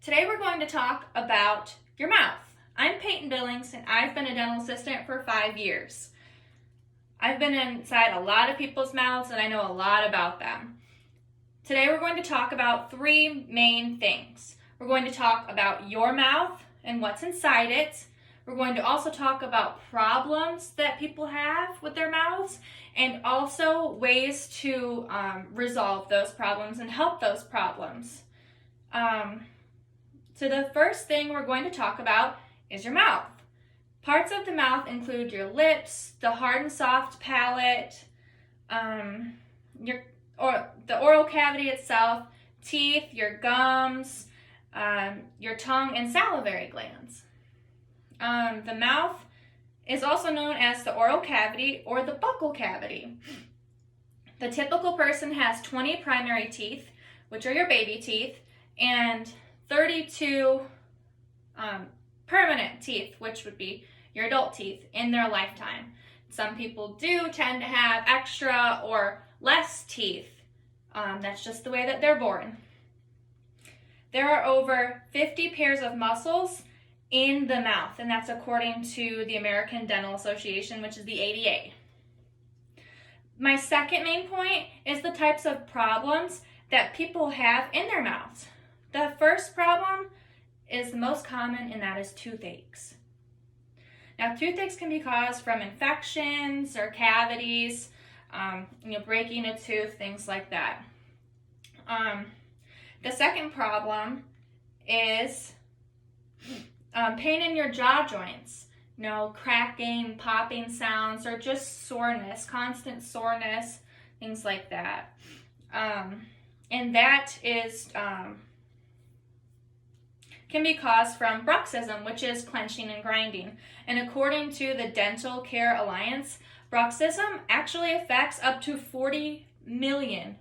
Today we're going to talk about your mouth. I'm Peyton Billings and I've been a dental assistant for 5 years. I've been inside a lot of people's mouths and I know a lot about them. Today we're going to talk about 3 main things. We're going to talk about your mouth and what's inside it. We're going to also talk about problems that people have with their mouths and also ways to resolve those problems and help those problems. So the first thing we're going to talk about is your mouth. Parts of the mouth include your lips, the hard and soft palate, the oral cavity itself, teeth, your gums, your tongue, and salivary glands. The mouth is also known as the oral cavity or the buccal cavity. The typical person has 20 primary teeth, which are your baby teeth, and 32 permanent teeth, which would be your adult teeth, in their lifetime. Some people do tend to have extra or less teeth. That's just the way that they're born. There are over 50 pairs of muscles in the mouth, and that's according to the American Dental Association, which is the ADA. My second main point is the types of problems that people have in their mouths. The first problem is the most common, and that is toothaches. Now, toothaches can be caused from infections or cavities, breaking a tooth, things like that. The second problem is pain in your jaw joints, cracking, popping sounds, or just soreness, constant soreness, things like that. And that is can be caused from bruxism, which is clenching and grinding. And according to the Dental Care Alliance, bruxism actually affects up to 40 million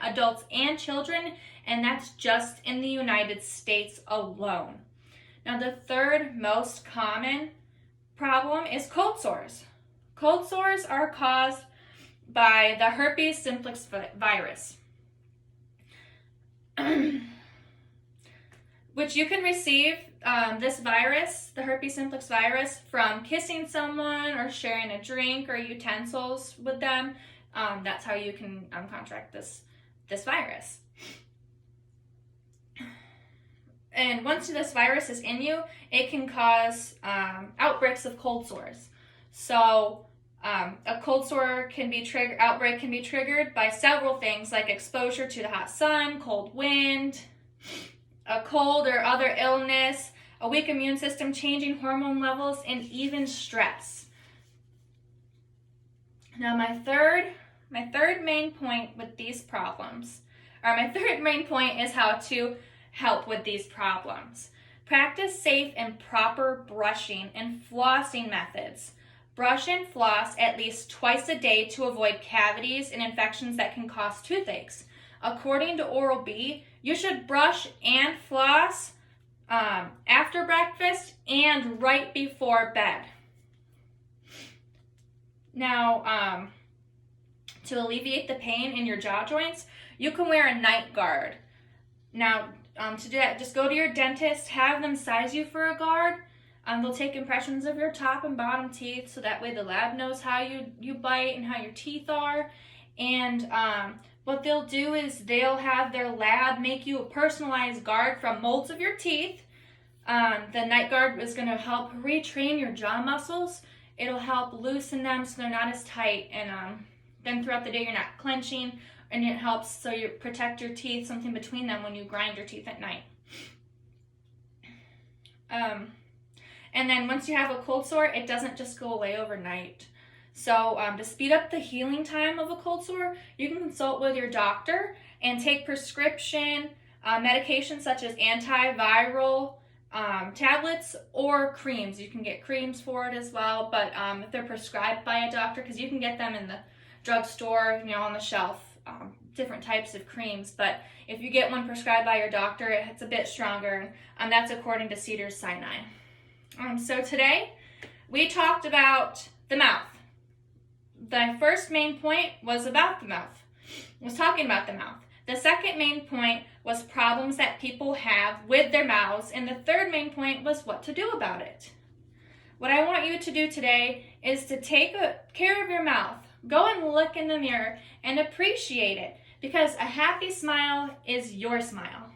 adults and children, and that's just in the United States alone. Now, the third most common problem is cold sores. Cold sores are caused by the herpes simplex virus, which you can receive this virus, the herpes simplex virus, from kissing someone or sharing a drink or utensils with them. That's how you can contract this virus. And once this virus is in you, it can cause outbreaks of cold sores. So a cold sore outbreak can be triggered by several things like exposure to the hot sun, cold wind, a cold or other illness, a weak immune system, changing hormone levels, and even stress. Now, my third main point with these problems, my third main point is how to help with these problems. Practice safe and proper brushing and flossing methods. Brush and floss at least twice a day to avoid cavities and infections that can cause toothaches. According to Oral-B, you should brush and floss after breakfast and right before bed. Now, to alleviate the pain in your jaw joints, you can wear a night guard. Now, to do that, just go to your dentist, have them size you for a guard. They'll take impressions of your top and bottom teeth, so that way the lab knows how you bite and how your teeth are. And what they'll do is they'll have their lab make you a personalized guard from molds of your teeth. The night guard is going to help retrain your jaw muscles. It'll help loosen them so they're not as tight, and then throughout the day you're not clenching, and it helps so you protect your teeth, something between them when you grind your teeth at night. And then once you have a cold sore, it doesn't just go away overnight. So to speed up the healing time of a cold sore, you can consult with your doctor and take prescription medications such as antiviral tablets or creams. You can get creams for it as well, but if they're prescribed by a doctor, because you can get them in the drugstore, on the shelf, different types of creams. But if you get one prescribed by your doctor, it's a bit stronger, and that's according to Cedars-Sinai. So today we talked about the mouth. The first main point was about the mouth. Was talking about the mouth. The second main point was problems that people have with their mouths, and the third main point was what to do about it. What I want you to do today is to take care of your mouth. Go and look in the mirror and appreciate it, because a happy smile is your smile.